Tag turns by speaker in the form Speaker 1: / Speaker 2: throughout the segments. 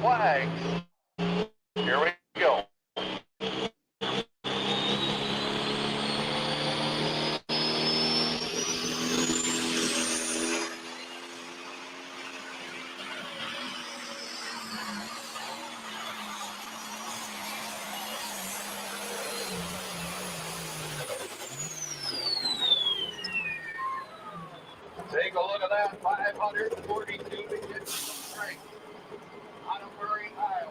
Speaker 1: flags. Here we go. Take a look at that, 542 inches of strength out of Murray, Iowa.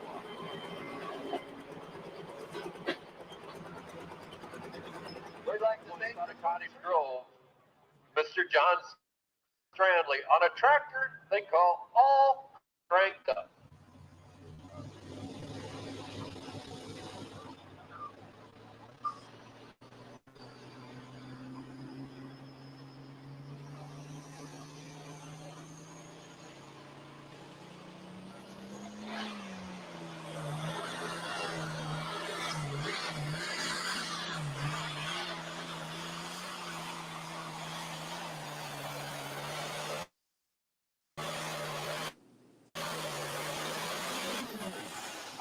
Speaker 1: We'd like to thank out of Cottage Grove, Mr. John Strandley, on a tractor they call All Cranked Up.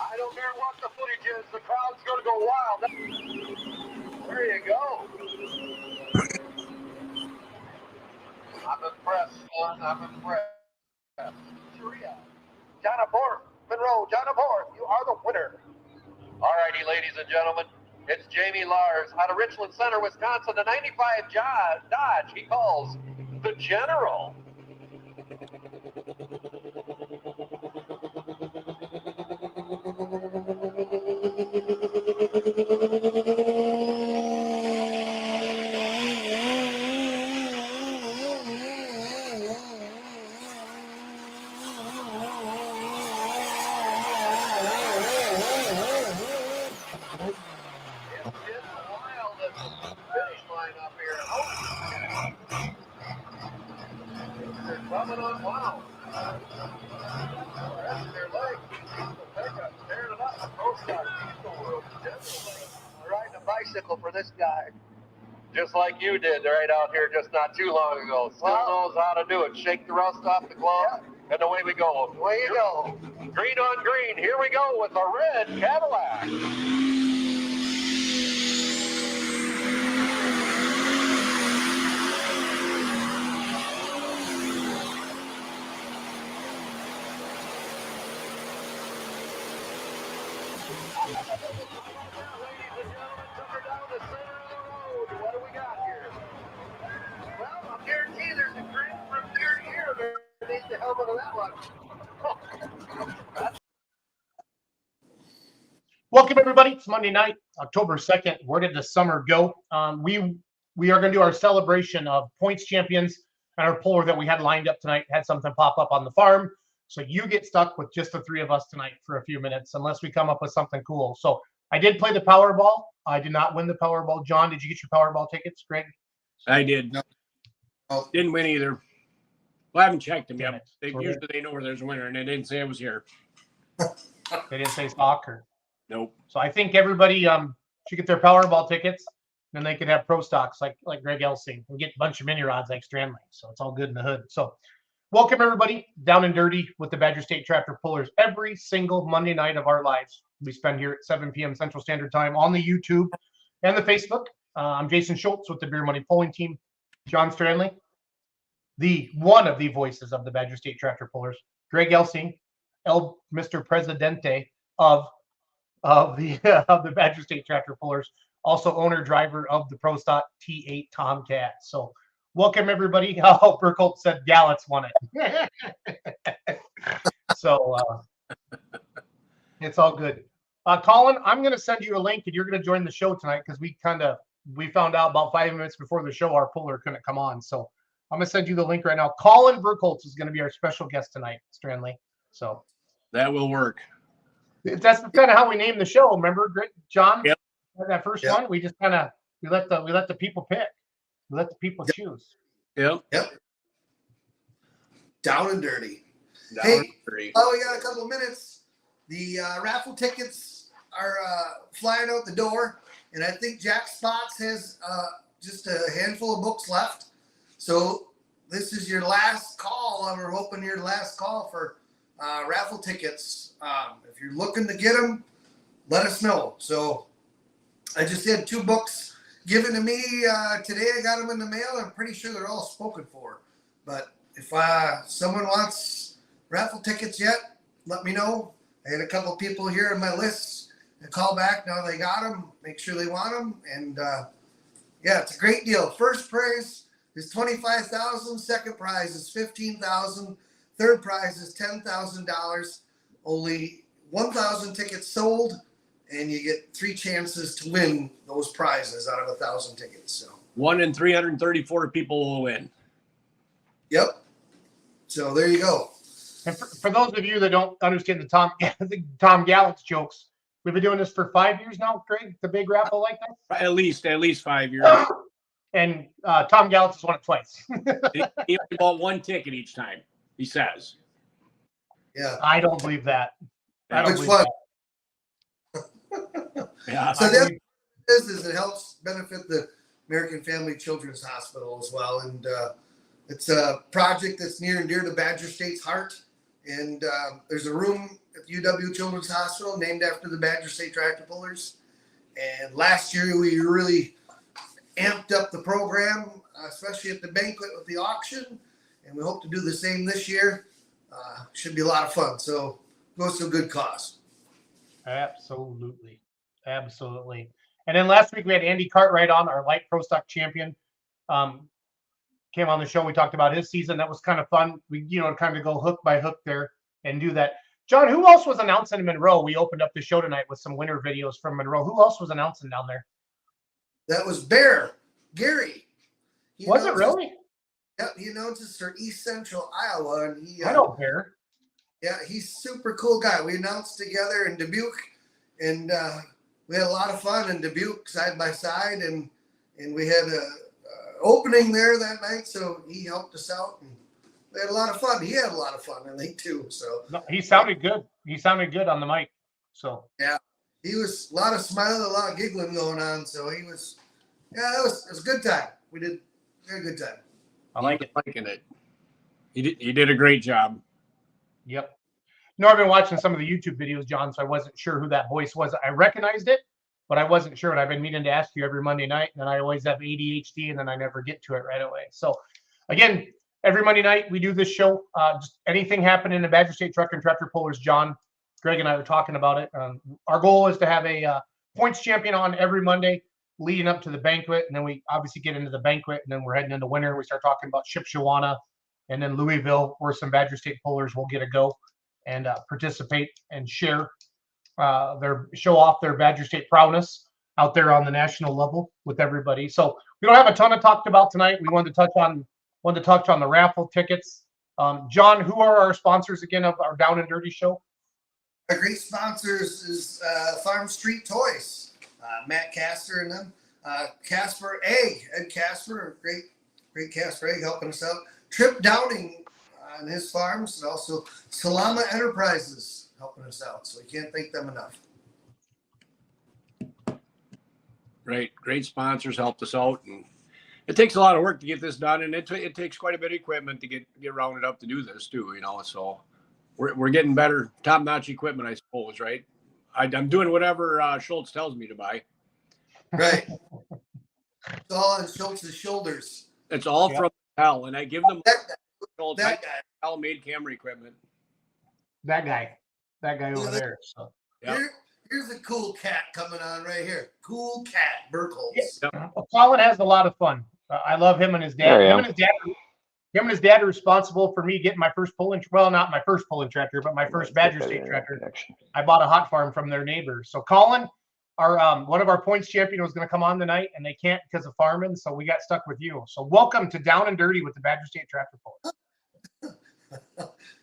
Speaker 1: I don't care what the footage is, the crowd's going to go wild. There you go. I'm impressed, son. I'm impressed. John Abort, Monroe, John Abort, you are the winner. All righty, ladies and gentlemen, it's Jamie Lars out of Richland Center, Wisconsin, the 95 Dodge he calls the General. Coming on, wow. Resting their legs. Pickup, tearing it up. Riding a bicycle for this guy. Just like you did right out here just not too long ago. Still knows how to do it. Shake the rust off the glove, and away we go. Away you go. Green on green. Here we go with a red Cadillac.
Speaker 2: Welcome, everybody. It's Monday night, October 2nd. Where did the summer go? We are going to do our celebration of points champions, and our puller that we had lined up tonight had something pop up on the farm. So you get stuck with just the three of us tonight for a few minutes, unless we come up with something cool. So I did play the Powerball. I did not win the Powerball. John, did you get your Powerball tickets, Greg?
Speaker 3: I did. No. Didn't win either. Well, I haven't checked them yet. Usually they know where there's a winner, and they didn't say I was here.
Speaker 2: They didn't say soccer.
Speaker 3: Nope.
Speaker 2: So I think everybody should get their Powerball tickets, and they could have pro stocks like Greg Elsing and get a bunch of mini rods like Strandley. So it's all good in the hood. So welcome, everybody, down and dirty with the Badger State Tractor Pullers every single Monday night of our lives. We spend here at 7 p.m. Central Standard Time on the YouTube and the Facebook. I'm Jason Schultz with the Beer Money Pulling Team. John Strandley, one of the voices of the Badger State Tractor Pullers. Greg Elsing, Mr. Presidente of the Badger State Tractor Pullers, also owner driver of the Pro Stock T8 Tomcat. So welcome, everybody. Oh, Burkholt said Gallets won it. So it's all good. Colin, I'm going to send you a link, and you're going to join the show tonight because we found out about 5 minutes before the show our puller couldn't come on. So I'm going to send you the link right now. Colin Burkholtz is going to be our special guest tonight, Strandley. So
Speaker 3: that will work.
Speaker 2: That's kind of how we named the show. Remember, John?
Speaker 3: Yep.
Speaker 2: That first one, we just kind of we let the people pick. We let the people choose.
Speaker 3: Yep.
Speaker 4: Down and dirty.
Speaker 3: We
Speaker 4: got a couple of minutes. The raffle tickets are flying out the door, and I think Jack Spots has just a handful of books left. So this is your last call. We're hoping your last call for raffle tickets If you're looking to get them, let us know. So I just had 2 books given to me today. I got them in the mail. I'm pretty sure they're all spoken for. But if someone wants raffle tickets yet, let me know. I had a couple people here on my list that call back. Now they got them. Make sure they want them. And yeah, it's a great deal. First prize is $25,000. Second prize is $15,000. Third prize is $10,000. Only 1,000 tickets sold, and you get 3 chances to win those prizes out of 1,000 tickets. So
Speaker 3: 1 in 334 people will win.
Speaker 4: Yep. So there you go.
Speaker 2: And for those of you that don't understand the Tom Gallant's jokes, we've been doing this for 5 years now, Greg, the big raffle like that?
Speaker 3: At least 5 years.
Speaker 2: And Tom Gallant's has won it twice.
Speaker 3: He only bought 1 ticket each time, he says.
Speaker 4: Yeah.
Speaker 2: I don't believe that. I don't
Speaker 4: Which
Speaker 2: believe
Speaker 4: one?
Speaker 2: that.
Speaker 3: Yeah.
Speaker 4: So the other thing is it helps benefit the American Family Children's Hospital as well. And it's a project that's near and dear to Badger State's heart. And there's a room at the UW Children's Hospital named after the Badger State tractor pullers. And last year we really amped up the program, especially at the banquet with the auction. And we hope to do the same this year. Should be a lot of fun. So goes to a good cause.
Speaker 2: Absolutely. Absolutely. And then last week we had Andy Cartwright on, our light pro stock champion. Came on the show. We talked about his season. That was kind of fun. We, kind of go hook by hook there and do that. John, who else was announcing in Monroe? We opened up the show tonight with some winter videos from Monroe. Who else was announcing down there?
Speaker 4: That was Bear Gary.
Speaker 2: Was it really?
Speaker 4: Yep, he announces for East Central Iowa, and he.
Speaker 2: I know Bear.
Speaker 4: Yeah, he's a super cool guy. We announced together in Dubuque, and we had a lot of fun in Dubuque side by side, and we had a opening there that night, so he helped us out, and we had a lot of fun. He had a lot of fun, I think, too. So
Speaker 2: no, he sounded good. He sounded good on the mic. So
Speaker 4: yeah, he was a lot of smiling, a lot of giggling going on. So he was, yeah, it was a good time. We had a good time.
Speaker 3: I like it. Liking it. He did a great job.
Speaker 2: Yep. I've been watching some of the YouTube videos, John, so I wasn't sure who that voice was. I recognized it, but I wasn't sure. And I've been meaning to ask you every Monday night, and I always have ADHD, and then I never get to it right away. So, again, every Monday night we do this show. Just anything happening in the Badger State Truck and Tractor Pullers, John, Greg, and I were talking about it. Our goal is to have a points champion on every Monday leading up to the banquet, and then we obviously get into the banquet, and then we're heading into winter. We start talking about Shipshewana and then Louisville, where some Badger State pullers will get a go and participate and share show off their Badger State prowess out there on the national level with everybody. So we don't have a ton to talk about tonight. We wanted to touch on the raffle tickets. John, who are our sponsors again of our Down and Dirty show?
Speaker 4: Our great sponsors is Farm Street Toys, Matt Castor and them. Casper Egg, Ed Casper, great Casper Egg helping us out. Trip Downing on his farms, and also Salama Enterprises helping us out. So we can't thank them enough.
Speaker 3: Great sponsors helped us out, and it takes a lot of work to get this done, and it takes quite a bit of equipment to get rounded up to do this too. So we're getting better, top-notch equipment, I suppose, right? I'm doing whatever Schultz tells me to buy.
Speaker 4: Right. It's all on Schultz's shoulders.
Speaker 3: It's all from Hal, and I give them
Speaker 4: That guy.
Speaker 3: Hal made camera equipment.
Speaker 2: That guy over there. So
Speaker 3: Yep.
Speaker 4: Here's a cool cat coming on right here. Cool cat, Burkholz.
Speaker 3: Yep.
Speaker 2: Well, Colin has a lot of fun. I love him and his dad. Him and his dad are responsible for me getting my first pulling. Well, not my first pulling tractor, but my first Badger State tractor. I bought a hot farm from their neighbors. So Colin, our one of our points champion was going to come on tonight, and they can't because of farming. So we got stuck with you. So welcome to Down and Dirty with the Badger State Tractor Pullers.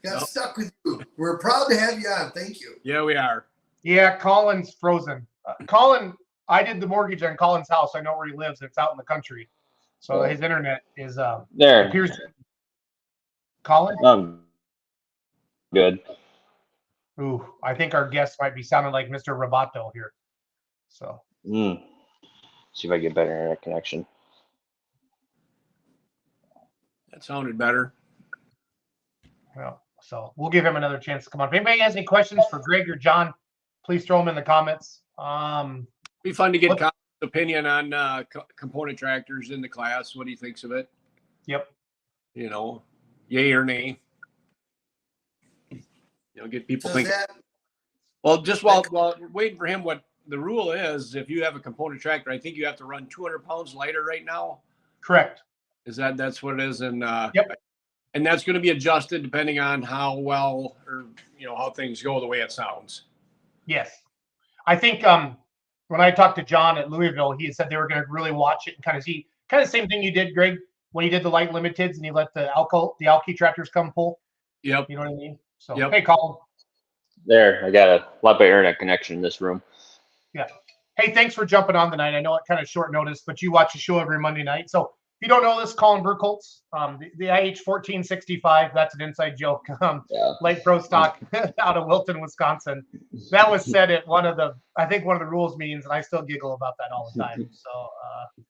Speaker 4: Got stuck with you. We're proud to have you on. Thank you.
Speaker 3: Yeah, we are.
Speaker 2: Yeah, Colin's frozen. Colin, I did the mortgage on Colin's house. I know where he lives. It's out in the country. So his internet is
Speaker 5: there.
Speaker 2: Appears. Colin?
Speaker 5: Good.
Speaker 2: Ooh, I think our guest might be sounding like Mr. Roboto here. So.
Speaker 5: See if I get better internet connection.
Speaker 3: That sounded better.
Speaker 2: Well, So we'll give him another chance to come on. If anybody has any questions for Greg or John, please throw them in the comments.
Speaker 3: Be fun to get
Speaker 2: What-
Speaker 3: Colin's opinion on component tractors in the class. What he thinks of it.
Speaker 2: Yep.
Speaker 3: You know, yay or nay. Get people
Speaker 4: So is
Speaker 3: thinking.
Speaker 4: that,
Speaker 3: Well, just while we're waiting for him, what the rule is, if you have a component tractor, I think you have to run 200 pounds lighter right now.
Speaker 2: Correct.
Speaker 3: That's what it is? And
Speaker 2: Yep.
Speaker 3: And that's going to be adjusted depending on how well or how things go the way it sounds.
Speaker 2: Yes. I think when I talked to John at Louisville, he said they were going to really watch it and kind of see kind of the same thing you did, Greg, when you did the light limiteds and you let the Alki tractors come pull.
Speaker 3: Yep.
Speaker 2: You know what I mean? So
Speaker 3: Yep.
Speaker 2: hey, Colin.
Speaker 5: There, I got a lot better internet connection in this room.
Speaker 2: Yeah. Hey, thanks for jumping on tonight. I know it kind of short notice, but you watch the show every Monday night. So if you don't know this, Colin Burkholz, the IH 1465, that's an inside joke.
Speaker 5: Yeah.
Speaker 2: Light Pro Stock out of Wilton, Wisconsin. That was said at one of the rules meetings, and I still giggle about that all the time. So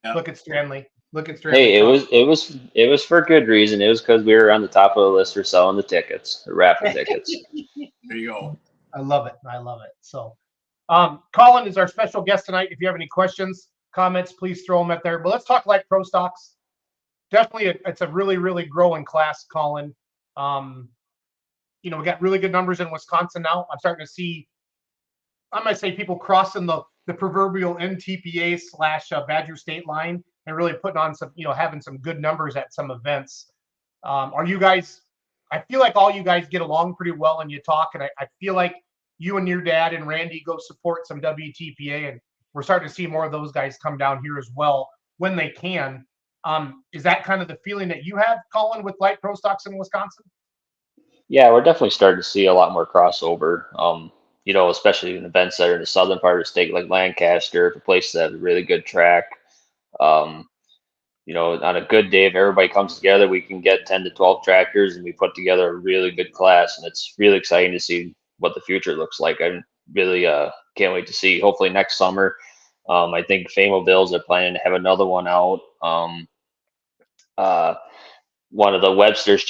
Speaker 3: Yeah.
Speaker 2: look at Stranley. Look at Stranley.
Speaker 5: Hey, it was for good reason. It was because we were on the top of the list for selling the tickets, the raffle tickets.
Speaker 3: There you go.
Speaker 2: I love it. I love it. So Colin is our special guest tonight. If you have any questions, comments, please throw them at there. But let's talk Light Pro Stocks. Definitely, it's a really, really growing class, Colin. We got really good numbers in Wisconsin now. I'm starting to see, I might say, people crossing the proverbial NTPA / Badger State line and really putting on some, having some good numbers at some events. Are you guys? I feel like all you guys get along pretty well and you talk, and I feel like you and your dad and Randy go support some WTPA, and we're starting to see more of those guys come down here as well when they can. Is that kind of the feeling that you have, Colin, with Light Pro Stocks in Wisconsin?
Speaker 5: Yeah, we're definitely starting to see a lot more crossover. Especially in events that are in the southern part of the state, like Lancaster, a place that has a really good track. On a good day, if everybody comes together, we can get 10 to 12 tractors and we put together a really good class. And it's really exciting to see what the future looks like. I really can't wait to see. Hopefully next summer, I think Famo Bills are planning to have another one out. One of the Websters,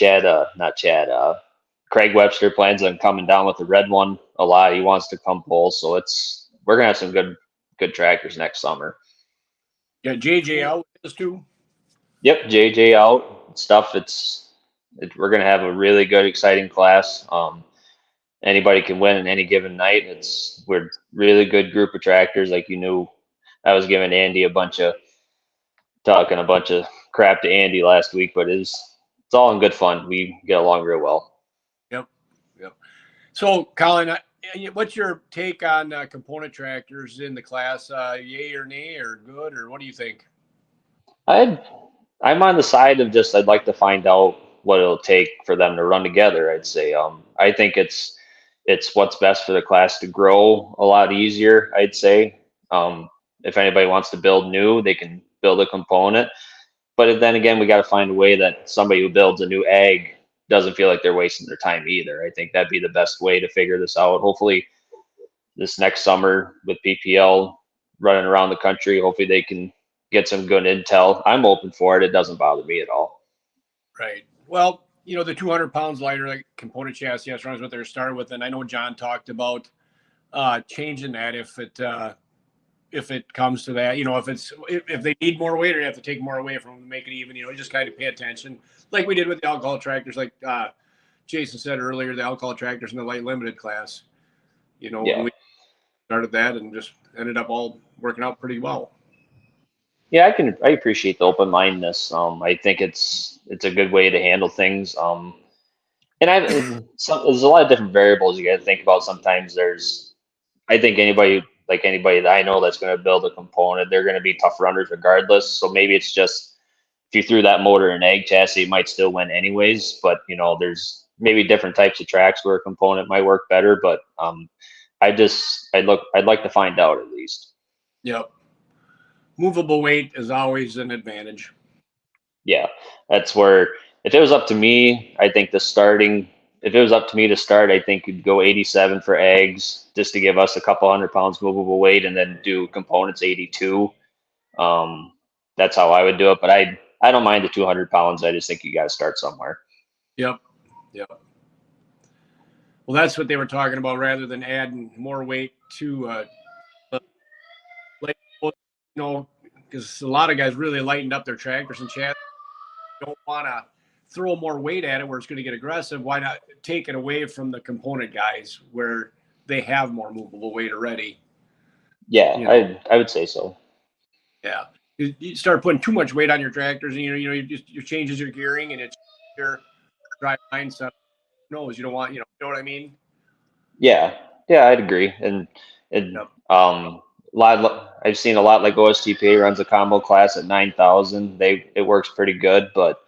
Speaker 5: Craig Webster plans on coming down with the red one a lot. He wants to come pull. So we're going to have some good tractors next summer.
Speaker 3: Yeah, JJ out with us too.
Speaker 5: Yep, JJ out stuff. We're gonna have a really good, exciting class. Anybody can win in any given night. We're really good group of tractors. Like I was giving Andy a bunch of crap to Andy last week, but it's all in good fun. We get along real well.
Speaker 3: Yep. So, Colin, what's your take on component tractors in the class? Yay or nay, or good, or what do you think?
Speaker 5: I'm on the side of I'd like to find out what it'll take for them to run together. I'd say I think it's what's best for the class to grow a lot easier. I'd say if anybody wants to build new, they can build a component. But then again, we got to find a way that somebody who builds a new ag doesn't feel like they're wasting their time either. I think that'd be the best way to figure this out. Hopefully this next summer with PPL running around the country, hopefully they can get some good intel. I'm open for it. It doesn't bother me at all.
Speaker 3: Right. Well, the 200 pounds lighter like component chassis runs what they're started with. And I know John talked about changing that if it comes to that, if they need more weight or you have to take more away from them to make it even, just kind of pay attention like we did with the alcohol tractors, like Jason said earlier, the alcohol tractors in the light limited class, when we started that and just ended up all working out pretty well.
Speaker 5: Yeah, I appreciate the open-mindedness. I think it's a good way to handle things. And there's a lot of different variables you got to think about. Sometimes I think anybody that I know that's going to build a component, they're going to be tough runners regardless. So maybe it's just if you threw that motor in an ag chassis, you might still win anyways. But there's maybe different types of tracks where a component might work better. But I'd like to find out at least.
Speaker 3: Yep. Movable weight is always an advantage.
Speaker 5: Yeah, that's where if it was up to me, I think if it was up to me to start, I think you'd go 87 for eggs just to give us a couple 100 pounds movable weight and then do components 82. That's how I would do it. But I don't mind the 200 pounds. I just think you got to start somewhere.
Speaker 3: Yep. Well, that's what they were talking about, rather than adding more weight to, like, you know, because a lot of guys really lightened up their tractors and chassis. Don't want to throw more weight at it where it's going to get aggressive. Why not take it away from the component guys where they have more movable weight already?
Speaker 5: Yeah,
Speaker 3: You know.
Speaker 5: I would say so.
Speaker 3: Yeah, you start putting too much weight on your tractors, and you changes your gearing, and it's your drive mindset. Knows you don't want, you know what I mean?
Speaker 5: Yeah, yeah, I'd agree. And
Speaker 3: Yep.
Speaker 5: I've seen a lot like OSTPA runs a combo class at 9,000. It works pretty good, but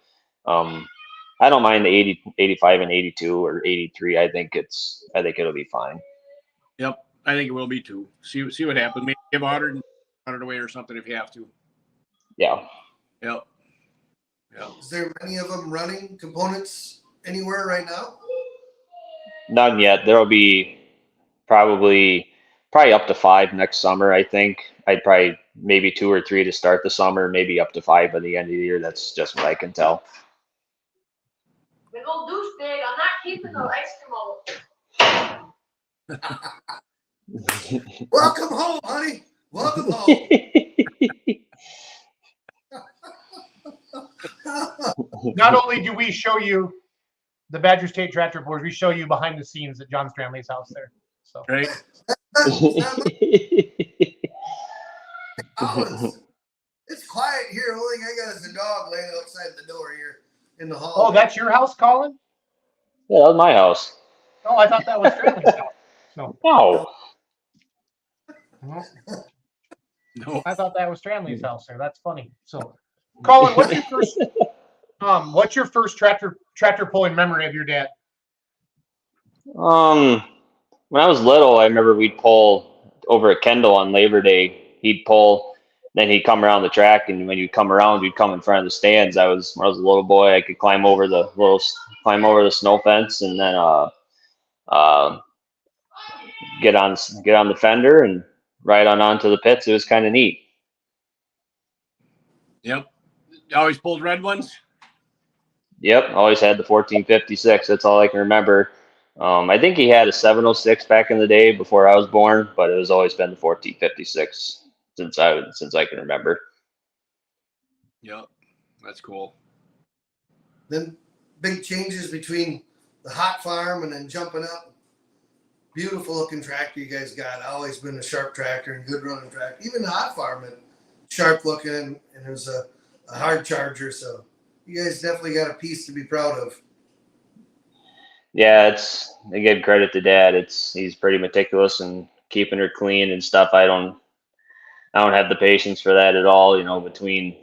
Speaker 5: I don't mind the 80, 85 and 82 or 83. I think it'll be fine.
Speaker 3: Yep, I think it will be too. See what happens. Maybe give 100 away or something if you have to.
Speaker 5: Yeah.
Speaker 3: Yep. Yep.
Speaker 4: Is there many of them running components anywhere right now?
Speaker 5: None yet. There'll be probably up to 5 next summer. I think I'd probably maybe 2 or 3 to start the summer, maybe up to 5 by the end of the year. That's just what I can tell.
Speaker 6: Big old douchebag. I'm not keeping the Eskimo.
Speaker 4: Welcome home, honey. Welcome home.
Speaker 2: Not only do we show you the Badger State tractor boards, we show you behind the scenes at John Stranley's house there. So
Speaker 3: Right.
Speaker 4: Alice, it's quiet here. The only thing I got is a dog laying outside the door here in the hall.
Speaker 2: oh, that's your house, Colin?
Speaker 5: Yeah, that was my house.
Speaker 2: Oh, I thought that was Stranley's house. No,
Speaker 5: No.
Speaker 3: No.
Speaker 2: I thought that was Stranley's house there. That's funny. So, Colin, what's your first tractor pulling memory of your dad?
Speaker 5: When I was little, I remember we'd pull over at Kendall on Labor Day. He'd pull, then he'd come around the track, and when you'd come around, we'd come in front of the stands. When I was a little boy, I could climb over the snow fence, and then get on the fender and ride onto the pits. It was kind of neat.
Speaker 3: Yep. You always pulled red ones?
Speaker 5: Yep, always had the 1456. That's all I can remember. I think he had a 706 back in the day before I was born, but it was always been the 1456 since I can remember.
Speaker 3: Yep. That's cool.
Speaker 4: Then big changes between the hot farm and then jumping up. Beautiful looking tractor you guys got. Always been a sharp tractor and good running tractor. Even the hot farm, sharp looking, and it was a hard charger. So you guys definitely got a piece to be proud of.
Speaker 5: Yeah, I give credit to Dad. He's pretty meticulous and keeping her clean and stuff. I don't have the patience for that at all. Between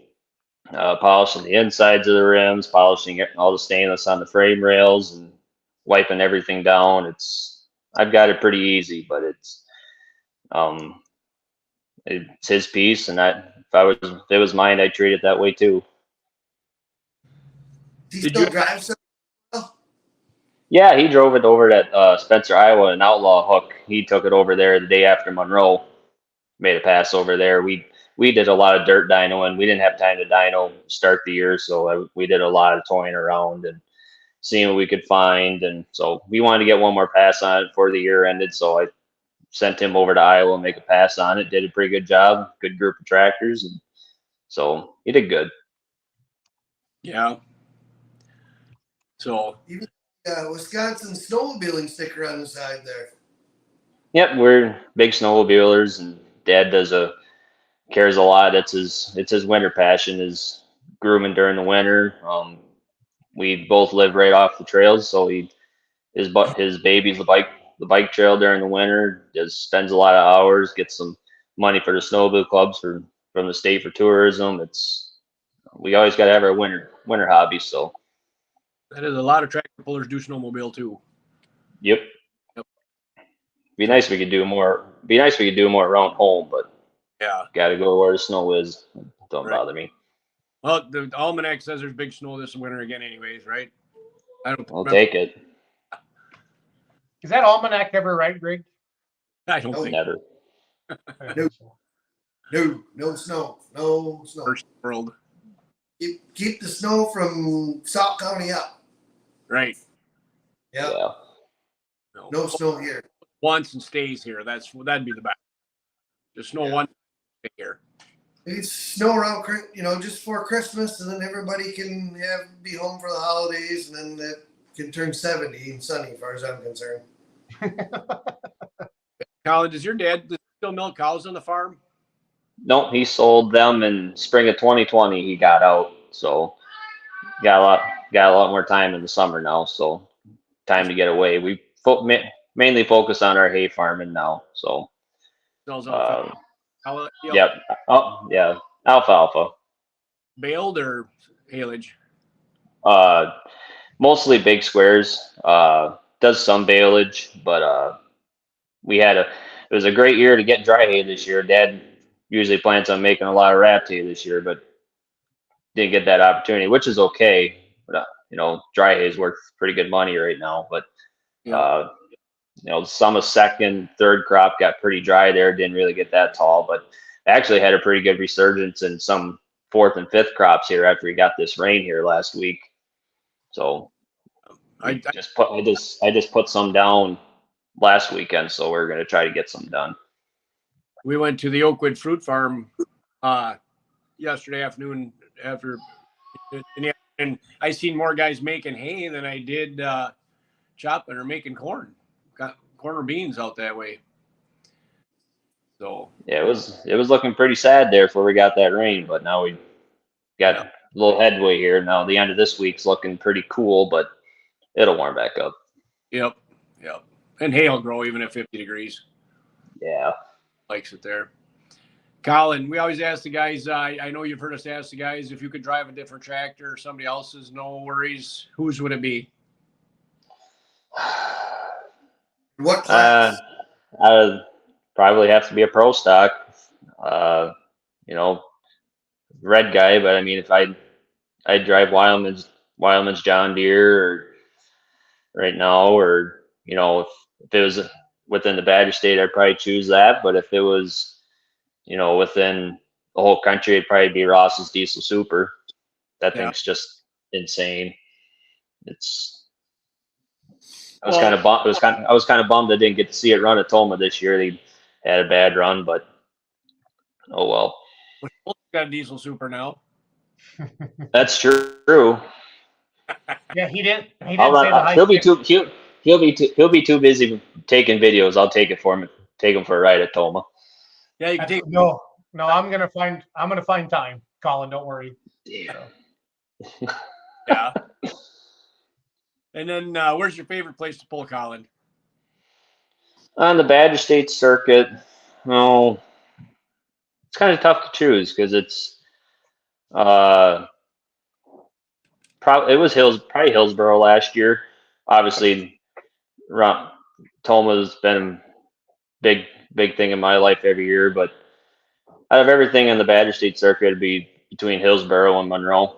Speaker 5: polishing the insides of the rims, polishing all the stainless on the frame rails, and wiping everything down. I've got it pretty easy, but it's his piece, and if it was mine, I'd treat it that way too.
Speaker 4: Do you still drive some?
Speaker 5: Yeah, he drove it over at Spencer, Iowa, an Outlaw hook. He took it over there the day after Monroe. Made a pass over there. We did a lot of dirt dynoing. We didn't have time to dyno start the year, so we did a lot of toying around and seeing what we could find. And so we wanted to get one more pass on it before the year ended. So I sent him over to Iowa and make a pass on it. Did a pretty good job. Good group of tractors, and so he did good.
Speaker 3: Yeah. So
Speaker 4: Even Wisconsin snowmobiling sticker on the side there.
Speaker 5: Yep, we're big snowmobilers, and Dad cares a lot. It's his winter passion, is grooming during the winter. We both live right off the trails, so his baby's the bike trail during the winter. Spends a lot of hours, gets some money for the snowmobile clubs from the state for tourism. We always got to have our winter hobbies. So
Speaker 3: that is a lot of tractor pullers do snowmobile too.
Speaker 5: yep. Be nice if we could do more. Be nice if we could do more around home, but
Speaker 3: Yeah.
Speaker 5: got to go where the snow is. Don't
Speaker 3: Right.
Speaker 5: bother me.
Speaker 3: Well, the almanac says there's big snow this winter again, anyways, right? I don't.
Speaker 5: I'll
Speaker 3: remember.
Speaker 5: take it.
Speaker 2: Is that almanac ever right, Greg?
Speaker 3: I don't think
Speaker 5: Never.
Speaker 4: No snow. No snow.
Speaker 3: first world.
Speaker 4: Keep the snow from Sauk County up.
Speaker 3: Right.
Speaker 4: Yeah.
Speaker 5: Yeah.
Speaker 4: No snow here.
Speaker 3: Once and stays here. That'd be the best. Just snow one here.
Speaker 4: Maybe snow around, just for Christmas, and then everybody can be home for the holidays, and then it can turn 70 and sunny, as far as I'm concerned.
Speaker 3: Colin, does your dad still milk cows on the farm?
Speaker 5: Nope, he sold them in spring of 2020. He got out, so got a lot more time in the summer now. So time to get away. We mainly focus on our hay farming now. So, yep. Oh, yeah, alfalfa.
Speaker 3: Baled or haylage?
Speaker 5: Mostly big squares. Does some baleage, but it was a great year to get dry hay this year. Dad usually plans on making a lot of wrapped hay this year, but didn't get that opportunity, which is okay. But dry hay is worth pretty good money right now. But some of second, third crop got pretty dry there. Didn't really get that tall, but actually had a pretty good resurgence in some fourth and fifth crops here after we got this rain here last week. So I just put some down last weekend, so we're going to try to get some done.
Speaker 3: We went to the Oakwood Fruit Farm yesterday afternoon and I seen more guys making hay than I did chopping or making corn. Got corn or beans out that way. So
Speaker 5: yeah, it was looking pretty sad there before we got that rain, but now we got a little headway here. Now the end of this week's looking pretty cool, but it'll warm back up.
Speaker 3: Yep. And hay will grow even at 50 degrees.
Speaker 5: Yeah.
Speaker 3: Likes it there. Colin, we always ask the guys, I know you've heard us ask the guys, if you could drive a different tractor or somebody else's, no worries, whose would it be?
Speaker 4: What class?
Speaker 5: I would probably have to be a pro stock, red guy, but I mean, if I'd drive Wyoming's John Deere right now, or, if it was within the Badger State, I'd probably choose that. But if it was, within the whole country, it'd probably be Ross's Diesel Super. That thing's just insane. I was kind of bummed I didn't get to see it run at Toma this year. They had a bad run, but oh well.
Speaker 3: Got a Diesel Super now.
Speaker 5: That's true.
Speaker 2: Yeah, he didn't say the high.
Speaker 5: He'll be too busy taking videos. I'll take it for him. Take him for a ride at Toma.
Speaker 3: Yeah, you can take.
Speaker 2: No. I'm gonna find time, Colin. Don't worry.
Speaker 5: Yeah.
Speaker 3: Yeah. And then, where's your favorite place to pull, Colin?
Speaker 5: On the Badger State circuit, it's kind of tough to choose because it's it was probably Hillsboro last year. Obviously, Toma's been a big thing in my life every year, but out of everything in the Badger State circuit, it'd be between Hillsboro and Monroe.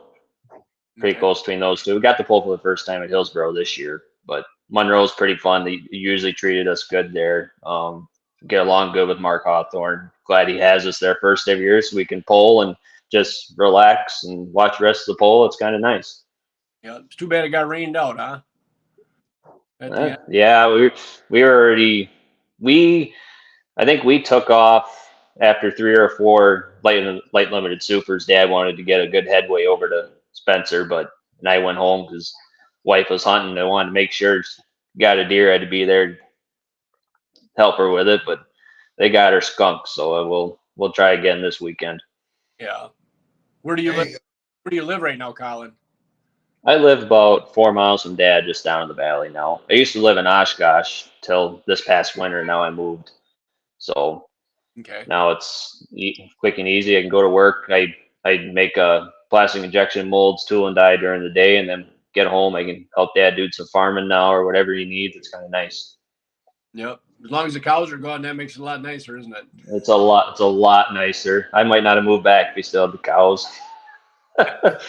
Speaker 5: Pretty close between those two. We got the pull for the first time at Hillsboro this year, but Monroe's pretty fun. They usually treated us good there. Get along good with Mark Hawthorne. Glad he has us there first every year so we can pull and just relax and watch the rest of the poll. It's kind of nice.
Speaker 3: Yeah, it's too bad it got rained out, huh?
Speaker 5: Yeah, we were already I think we took off after 3 or 4 light limited supers. Dad wanted to get a good headway over to Spencer, and I went home because wife was hunting. I wanted to make sure got a deer, I had to be there to help her with it, but they got her skunk, so we'll try again this weekend.
Speaker 3: Yeah. Where do you live right now, Colin?
Speaker 5: I live about 4 miles from Dad, just down in the valley now. I used to live in Oshkosh till this past winter. Now I moved, so now it's quick and easy. I can go to work. I make plastic injection molds, tool and die during the day, and then get home. I can help Dad do some farming now or whatever he needs. It's kind of nice. Yep.
Speaker 3: As long as the cows are gone, that makes it a lot nicer, isn't it?
Speaker 5: It's a lot nicer. I might not have moved back if we still had the cows.
Speaker 2: At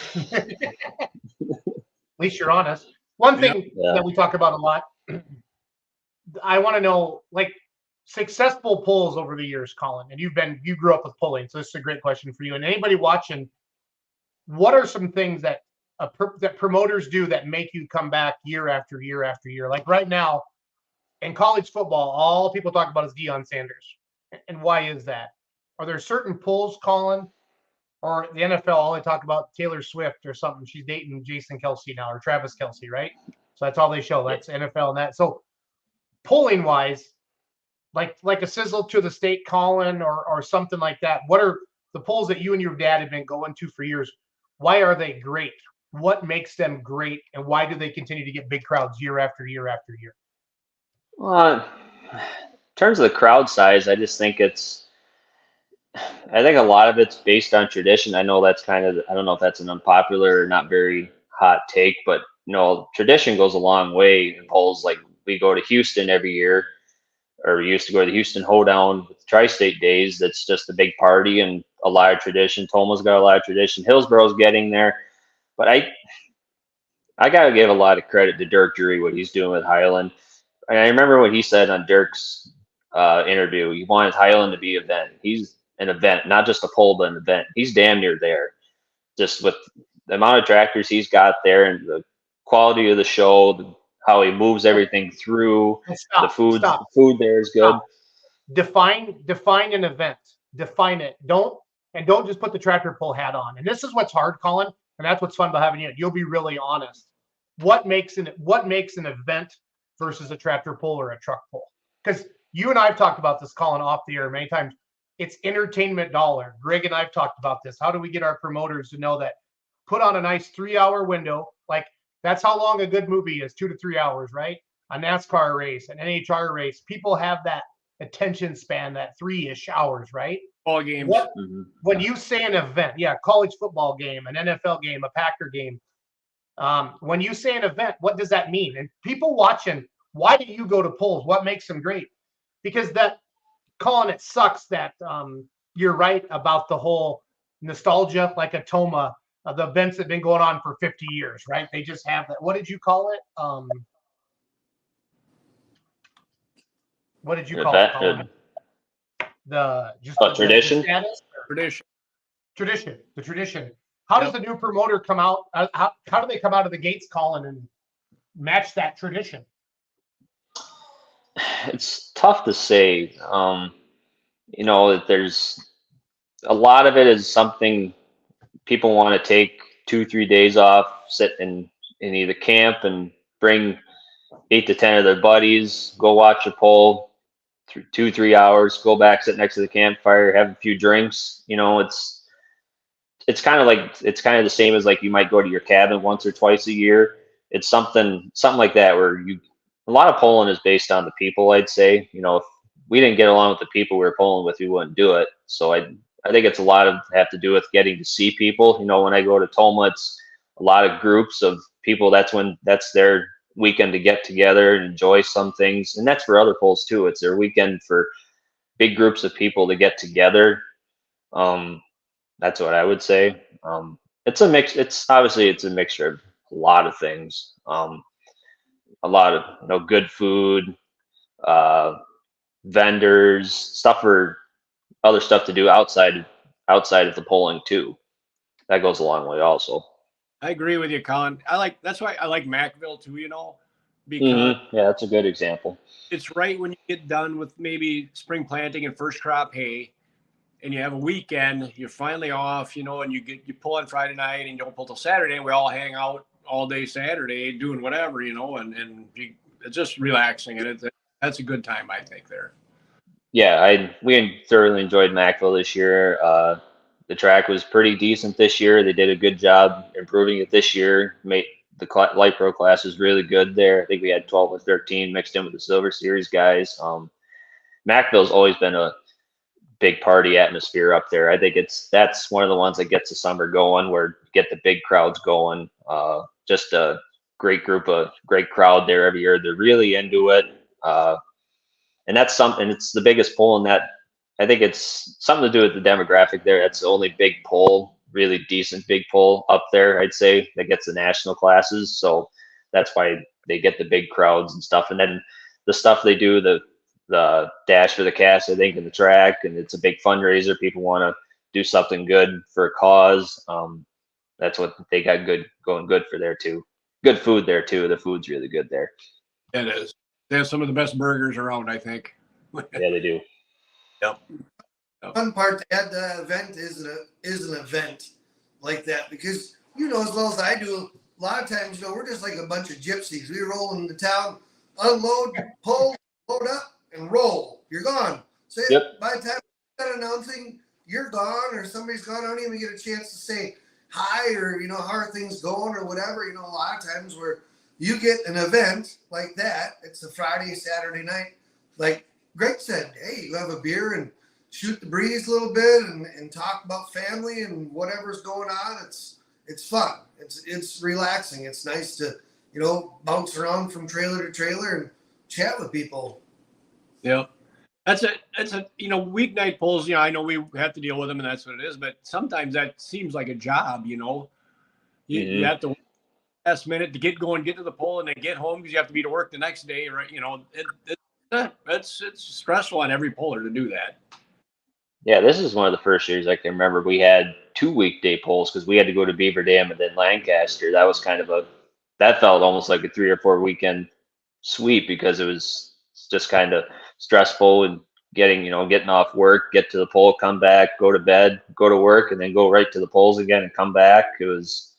Speaker 2: least you're honest. One thing that we talk about a lot, I want to know, like, successful pulls over the years, Colin, and you grew up with pulling, so this is a great question for you. And anybody watching, what are some things that that promoters do that make you come back year after year after year? Like right now, In college football, all people talk about is Deion Sanders. And why is that? Are there certain pulls, Colin, or the NFL, all they talk about Taylor Swift or something? She's dating Jason Kelsey now, or Travis Kelsey, right? So that's all they show. That's NFL and that. So pulling wise, like a sizzle to the state, Colin, or something like that. What are the polls that you and your dad have been going to for years? Why are they great? What makes them great, and why do they continue to get big crowds year after year after year?
Speaker 5: Well, in terms of the crowd size, I just think I think a lot of it's based on tradition. I know that's kind of, I don't know if that's an unpopular or not very hot take, but tradition goes a long way in polls. Like we go to Houston every year, or we used to go to the Houston Hoedown with the Tri-State days. That's just a big party and a lot of tradition. Toma's got a lot of tradition. Hillsboro's getting there. But I got to give a lot of credit to Dirk Drury, what he's doing with Highland. And I remember what he said on Dirk's interview. He wanted Highland to be an event. He's an event, not just a poll, but an event. He's damn near there. Just with the amount of tractors he's got there and the quality of the show, how he moves everything through. The food there is good.
Speaker 2: Define an event. Define it. Don't just put the tractor pull hat on. And this is what's hard, Colin, and that's what's fun about having you. You'll be really honest. What makes an event versus a tractor pull or a truck pull? Because you and I've talked about this, Colin, off the air many times. It's entertainment dollar. Greg and I've talked about this. How do we get our promoters to know that? Put on a nice 3-hour window. Like that's how long a good movie is, 2 to 3 hours, right? A NASCAR race, an NHR race. People have that attention span, that 3-ish hours, right?
Speaker 3: Ball games.
Speaker 2: When you say an event, college football game, an NFL game, a Packer game. When you say an event, what does that mean? And people watching, why do you go to polls? What makes them great? Because Colin, it sucks that you're right about the whole nostalgia, like a Toma, the events that have been going on for 50 years, right? They just have that. What did you call it? What did you call it, Colin? The
Speaker 5: tradition.
Speaker 2: The tradition. How does the new promoter come out? How do they come out of the gates, Colin, and match that tradition?
Speaker 5: It's tough to say. That there's a lot of it is something people want to take 2-3 days off, sit in either camp and bring 8 to 10 of their buddies, go watch a poll. 2-3 hours, go back, sit next to the campfire, have a few drinks. It's kind of the same as like you might go to your cabin once or twice a year. It's something like that where a lot of polling is based on the people. I'd say, if we didn't get along with the people we were polling with, we wouldn't do it. So I think it's a lot of have to do with getting to see people. When I go to Toma, it's a lot of groups of people. That's their weekend to get together and enjoy some things, and that's for other polls too. It's their weekend for big groups of people to get together. That's what I would say. It's a mix. It's a mixture of a lot of things. A lot of good food, vendors, other stuff to do outside of the polling too. That goes a long way also.
Speaker 3: I agree with you, Colin. That's why I like Macville too, because
Speaker 5: yeah, that's a good example.
Speaker 3: It's right when you get done with maybe spring planting and first crop hay, and you have a weekend, you're finally off, and you pull on Friday night and you don't pull till Saturday, and we all hang out all day Saturday doing whatever, and it's just relaxing, and that's a good time, I think, there.
Speaker 5: Yeah, we thoroughly enjoyed Macville this year. The track was pretty decent this year. They did a good job improving it this year. Made the light pro class was really good there. I think we had 12 or 13 mixed in with the Silver Series guys. Macville's always been a big party atmosphere up there. I think that's one of the ones that gets the summer going, where get the big crowds going. Just a great crowd there every year. They're really into it. And that's something. It's the biggest poll in that. I think it's something to do with the demographic there. That's the only big poll, really decent big poll up there, I'd say, that gets the national classes. So that's why they get the big crowds and stuff. And then the stuff they do, the Dash for the Cast, I think, in the track, and it's a big fundraiser. People want to do something good for a cause. That's what they got going good for there too. Good food there too. The food's really good there.
Speaker 3: It is. They have some of the best burgers around, I think.
Speaker 5: Yeah, they do.
Speaker 3: Yep.
Speaker 4: Fun part to add the event is an event like that, because you know as well as I do, a lot of times, you know, we're just like a bunch of gypsies. We roll into town, unload, pull, load up, and roll. You're gone. So
Speaker 5: Yep.
Speaker 4: by the time you're announcing, you're gone, or somebody's gone. I don't even get a chance to say hi, or you know, how are things going, or whatever. You know, a lot of times where you get an event like that, it's a Friday, Saturday night. Like Greg said, hey, you have a beer and shoot the breeze a little bit and talk about family and whatever's going on. It's fun. It's relaxing. It's nice to, you know, bounce around from trailer to trailer and chat with people.
Speaker 3: Yeah. That's a you know, weeknight polls, you know, I know we have to deal with them and that's what it is, but sometimes that seems like a job, you know. You have to last minute to get going, get to the poll, and then get home because you have to be to work the next day, right? You know, it's stressful on every poller to do that.
Speaker 5: Yeah, this is one of the first years I can remember we had 2 weekday polls because we had to go to Beaver Dam and then Lancaster. That was kind of that felt almost like a 3 or 4 weekend sweep because it was just kind of stressful and getting off work, get to the poll, come back, go to bed, go to work, and then go right to the polls again and come back. It was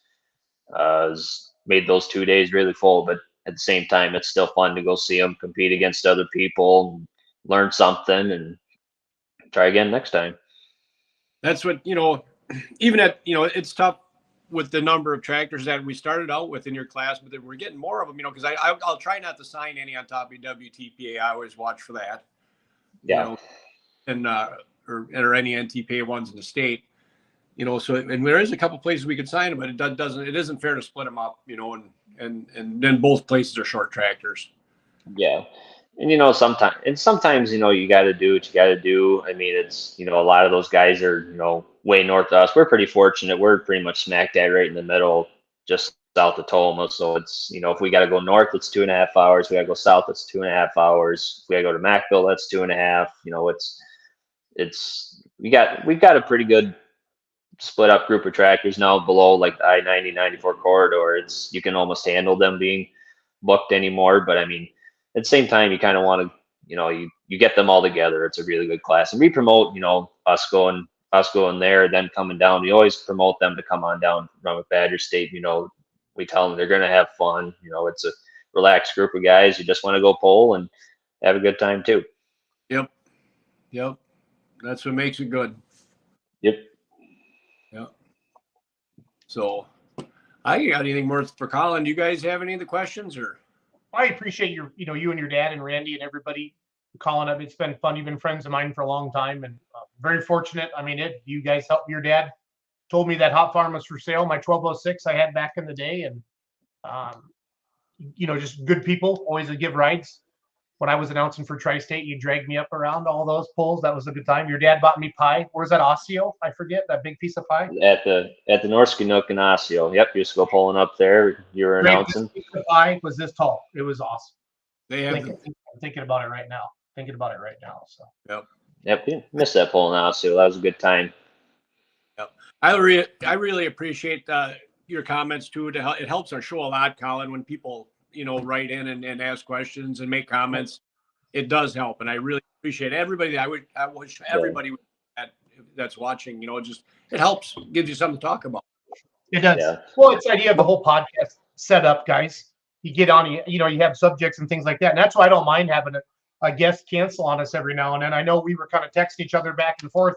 Speaker 5: made those 2 days really full, but at the same time, it's still fun to go see them compete against other people, and learn something, and try again next time.
Speaker 3: That's what, you know, even at, you know, it's tough with the number of tractors that we started out with in your class, but then we're getting more of them, you know, because I'll try not to sign any on top of WTPA. I always watch for that.
Speaker 5: Yeah.
Speaker 3: You know, and or any NTPA ones in the state, you know. So, and there is a couple places we could sign them, but it isn't fair to split them up, you know, and then both places are short tractors.
Speaker 5: Yeah. And sometimes, you know, you got to do what you got to do. I mean, it's, you know, a lot of those guys are, you know, way north of us. We're pretty fortunate. We're pretty much smack dab right in the middle, just south of Tolma. So it's, you know, if we got to go north, it's 2.5 hours. We got to go south, it's 2.5 hours. If we got to go to Macville, that's 2.5. You know, we've got a pretty good split up group of tractors now below like the I-90-94 corridor. You can almost handle them being booked anymore. But I mean, at the same time, you kind of want to, you know, you get them all together. It's a really good class, and we promote, you know, us going there, then coming down. We always promote them to come on down, run with Badger State. You know, we tell them they're going to have fun. You know, it's a relaxed group of guys who just want to go poll and have a good time too.
Speaker 3: Yep. That's what makes it good.
Speaker 5: Yep.
Speaker 3: So, I got anything more for Colin? Do you guys have any of the questions or?
Speaker 2: I appreciate you and your dad and Randy and everybody calling up. It's been fun. You've been friends of mine for a long time, and very fortunate. I mean, you guys helped. Your dad told me that hot farm was for sale. My 1206 I had back in the day, and you know, just good people. Always would give rides. When I was announcing for Tri-State, you dragged me up around all those polls. That was a good time. Your dad bought me pie. Where's that Osseo? I forget that big piece of pie.
Speaker 5: At the North Nook and Osseo. Yep, you just go pulling up there. You were announcing.
Speaker 2: This piece of pie was this tall. It was awesome.
Speaker 3: They have.
Speaker 2: I'm thinking about it right now. So.
Speaker 5: Yep, you missed that poll in Osseo. That was a good time.
Speaker 3: Yep. I really appreciate your comments too. It helps our show a lot, Colin, when people, you know, write in and ask questions and make comments. It does help, and I really appreciate everybody. I wish everybody that's watching, you know, it helps, gives you something to talk about.
Speaker 2: It does.
Speaker 5: Yeah.
Speaker 2: Well, it's the idea of the whole podcast setup, guys. You get on, you know, you have subjects and things like that, and that's why I don't mind having a guest cancel on us every now and then. I know we were kind of texting each other back and forth.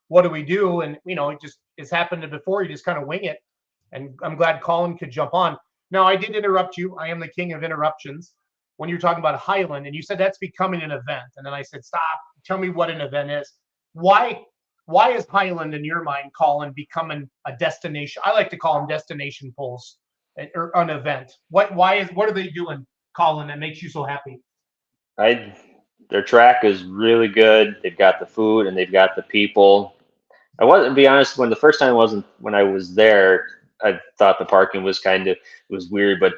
Speaker 2: What do we do? And you know, it's happened before. You just kind of wing it, and I'm glad Colin could jump on. Now, I did interrupt you. I am the king of interruptions. When you're talking about Highland, and you said that's becoming an event, and then I said, stop. Tell me what an event is. Why is Highland, in your mind, Colin, becoming a destination? I like to call them destination polls or an event. What are they doing, Colin, that makes you so happy?
Speaker 5: Their track is really good. They've got the food and they've got the people. I wasn't, to be honest, when I was there, I thought the parking was was weird, but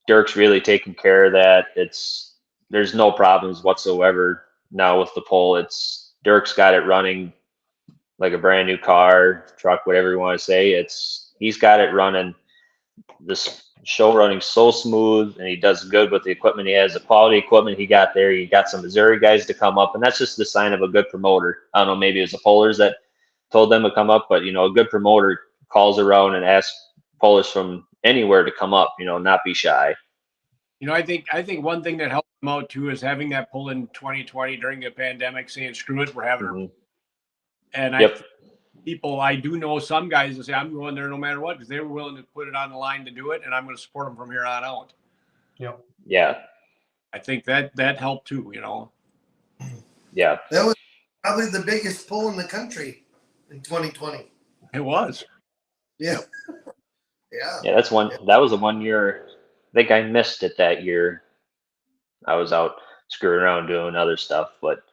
Speaker 5: Dirk's really taking care of that. There's no problems whatsoever now with the poll. Dirk's got it running like a brand new car, truck, whatever you want to say. He's got it running. show running so smooth, and he does good with the equipment he has, the quality equipment he got there. He got some Missouri guys to come up, and that's just the sign of a good promoter. I don't know, maybe it was the Polars that told them to come up, but a good promoter calls around and asks Polars from anywhere to come up, not be shy.
Speaker 3: I think one thing that helped him out too is having that pull in 2020 during the pandemic, saying screw it, we're having her. And I do know some guys that say I'm going there no matter what, because they were willing to put it on the line to do it, and I'm going to support them from here on out.
Speaker 2: Yep.
Speaker 5: Yeah.
Speaker 3: I think that helped too.
Speaker 5: Yeah.
Speaker 4: That was probably the biggest pull in the country in 2020.
Speaker 3: It was.
Speaker 4: Yeah. Yeah.
Speaker 5: Yeah, that was the 1 year. I think I missed it that year. I was out screwing around doing other stuff, but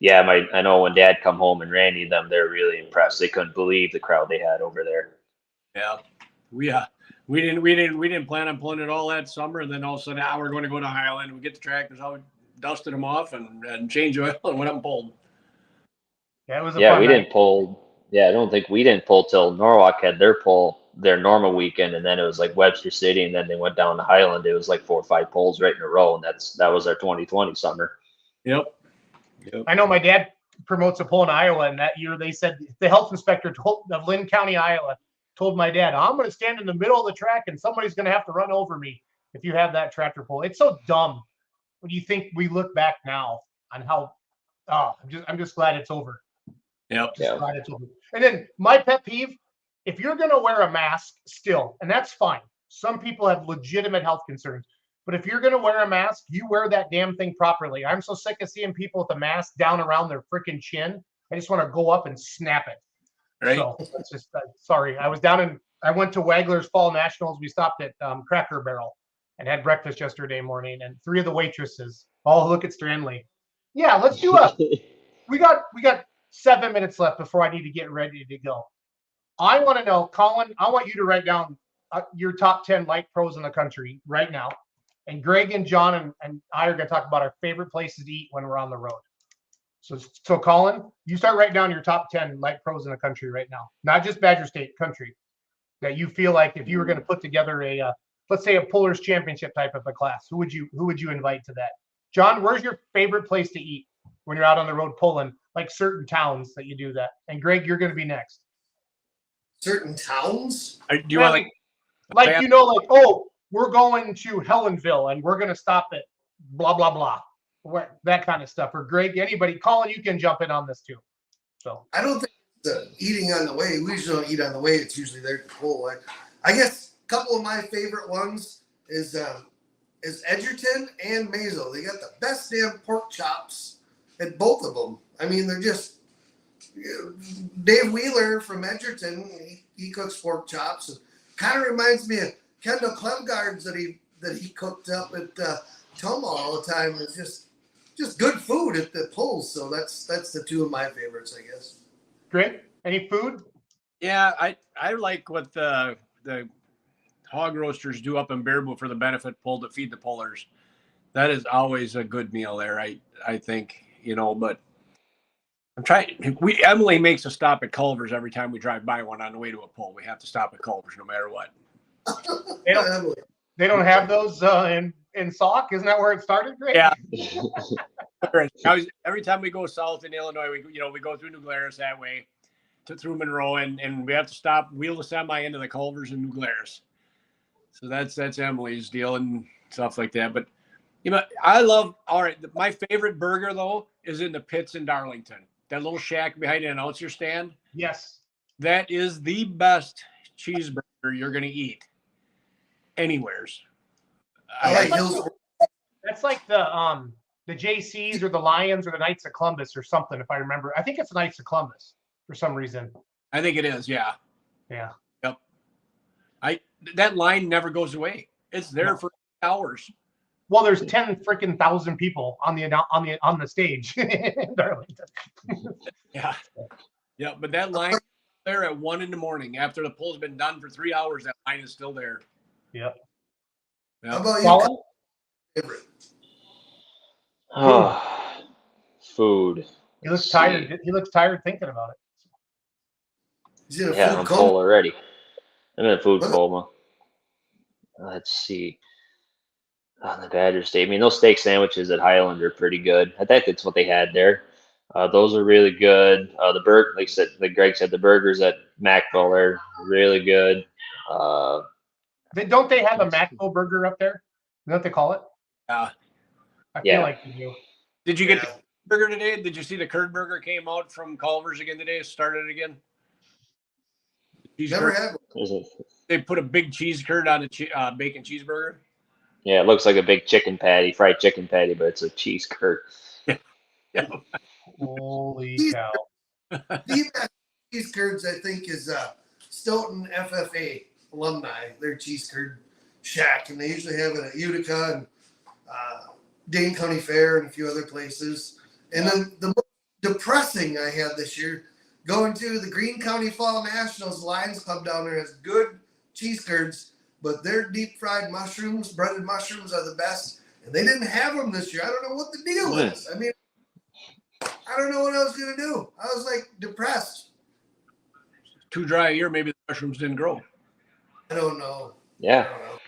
Speaker 5: yeah, I know when Dad come home and Randy them, they're really impressed. They couldn't believe the crowd they had over there.
Speaker 3: Yeah, we didn't plan on pulling it all that summer, and then all of a sudden, now we're going to go to Highland. We get the tractors out, dusted them off, and change oil, and went up and pulled.
Speaker 2: Yeah, it was.
Speaker 5: We didn't pull. Yeah, I don't think we didn't pull till Norwalk had their normal weekend, and then it was like Webster City, and then they went down to Highland. It was like 4 or 5 pulls right in a row, and that was our 2020 summer.
Speaker 3: Yep.
Speaker 2: I know my dad promotes a pull in Iowa, and that year they said the health inspector of Lynn County, Iowa, told my dad, I'm going to stand in the middle of the track and somebody's going to have to run over me if you have that tractor pull. It's so dumb when you think we look back now on how, I'm just glad it's over.
Speaker 3: Yep.
Speaker 2: Glad it's over. And then my pet peeve, if you're going to wear a mask still, and that's fine. Some people have legitimate health concerns. But if you're going to wear a mask, you wear that damn thing properly. I'm so sick of seeing people with a mask down around their freaking chin. I just want to go up and snap it.
Speaker 3: Right.
Speaker 2: So it's just, sorry. I went to Wagler's Fall Nationals. We stopped at Cracker Barrel and had breakfast yesterday morning. And 3 of the waitresses, look at Strandley. Yeah, let's do we got 7 minutes left before I need to get ready to go. I want to know, Colin, I want you to write down your top 10 light pros in the country right now. And Greg and John and I are going to talk about our favorite places to eat when we're on the road. So Colin, you start writing down your top 10 light pros in the country right now, not just Badger State, country, that you feel like if you were going to put together a, let's say a Pullers Championship type of a class, who would you invite to that? John, where's your favorite place to eat when you're out on the road pulling, like certain towns that you do that? And Greg, you're going to be next.
Speaker 4: Certain towns?
Speaker 3: Do you want
Speaker 2: we're going to Helenville and we're going to stop at blah, blah, blah. That kind of stuff. Or Greg, anybody, Colin, you can jump in on this too. So
Speaker 4: I don't think the eating on the way, we usually don't eat on the way. It's usually there to pull. I guess a couple of my favorite ones is Edgerton and Mazo. They got the best damn pork chops at both of them. I mean, they're just, Dave Wheeler from Edgerton, he cooks pork chops. And kind of reminds me of Kendall Clemgard's that he cooked up at Toma all the time. It's just good food at the pulls. So that's the 2 of my favorites, I guess.
Speaker 2: Great. Any food?
Speaker 3: Yeah, I like what the hog roasters do up in Baraboo for the benefit pull to feed the pullers. That is always a good meal there. I think, but I'm trying. Emily makes a stop at Culver's every time we drive by one on the way to a pull. We have to stop at Culver's no matter what.
Speaker 2: They don't have those in Sauk. Isn't that where it started? Great.
Speaker 3: Yeah. Every time we go south in Illinois, we go through New Glarus that way through Monroe, and we have to stop, wheel the semi into the Culver's in New Glarus. So that's Emily's deal and stuff like that. But I love. All right, my favorite burger though is in the pits in Darlington. That little shack behind an announcer stand.
Speaker 2: Yes. That
Speaker 3: is the best cheeseburger you're going to eat anywheres.
Speaker 2: That's like the JCs or the Lions or the Knights of Columbus or something, if I remember. I think it's the Knights of Columbus for some reason.
Speaker 3: I think it is, yeah.
Speaker 2: Yeah.
Speaker 3: Yep. That line never goes away. It's there for hours.
Speaker 2: Well, there's 10,000 people on the stage in Darlington.
Speaker 3: Yeah. Yeah, but that line there at 1 a.m. after the pull's been done for 3 hours, that line is still there.
Speaker 2: Yep.
Speaker 4: How about you?
Speaker 5: Food.
Speaker 2: He looks tired. He looks tired thinking about it.
Speaker 5: I'm full already. I'm in a food coma. let's see. On the Badger State. I mean, those steak sandwiches at Highland are pretty good. I think that's what they had there. Those are really good. Like I said, like Greg said, the burgers at Macville are really good.
Speaker 2: Don't they have a Macville burger up there? Is that what they call it?
Speaker 3: Yeah.
Speaker 2: I
Speaker 5: Yeah.
Speaker 2: feel like you do.
Speaker 3: Did you get the burger today? Did you see the curd burger came out from Culver's again today? Started again. Cheese
Speaker 4: Never
Speaker 3: curd.
Speaker 4: had one.
Speaker 3: They put a big cheese curd on a bacon cheeseburger.
Speaker 5: Yeah, it looks like a big chicken patty, fried chicken patty, but it's a cheese curd.
Speaker 3: Yeah.
Speaker 2: Holy cow.
Speaker 4: The best cheese curds, I think, is Stoughton FFA alumni, their cheese curd shack. And they usually have it at Utica and Dane County Fair and a few other places. And then the most depressing I had this year, going to the Greene County Fall Nationals Lions Club down there has good cheese curds, but their deep fried mushrooms, breaded mushrooms are the best. And they didn't have them this year. I don't know what the deal is. I mean, I don't know what I was going to do. I was like depressed.
Speaker 3: Too dry a year, maybe the mushrooms didn't grow.
Speaker 4: I don't know.
Speaker 5: Yeah.
Speaker 4: I don't know.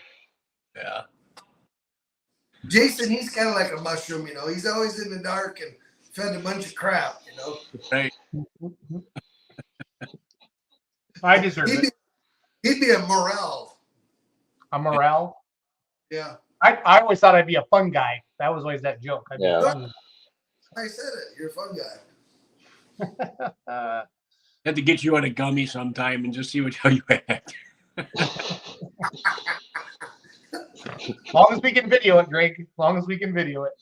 Speaker 3: Yeah.
Speaker 4: Jason, he's kind of like a mushroom, you know. He's always in the dark and fed a bunch of crap, you know.
Speaker 3: Right.
Speaker 2: I deserve it.
Speaker 4: He'd be a morel.
Speaker 2: A morale.
Speaker 4: Yeah.
Speaker 2: I always thought I'd be a fun guy. That was always that joke. I'd be
Speaker 5: Yeah.
Speaker 2: fun.
Speaker 4: I said it. You're a fun guy.
Speaker 3: Had to get you on a gummy sometime and just see how you act.
Speaker 2: Long as we can video it, Greg. Long as we can video it.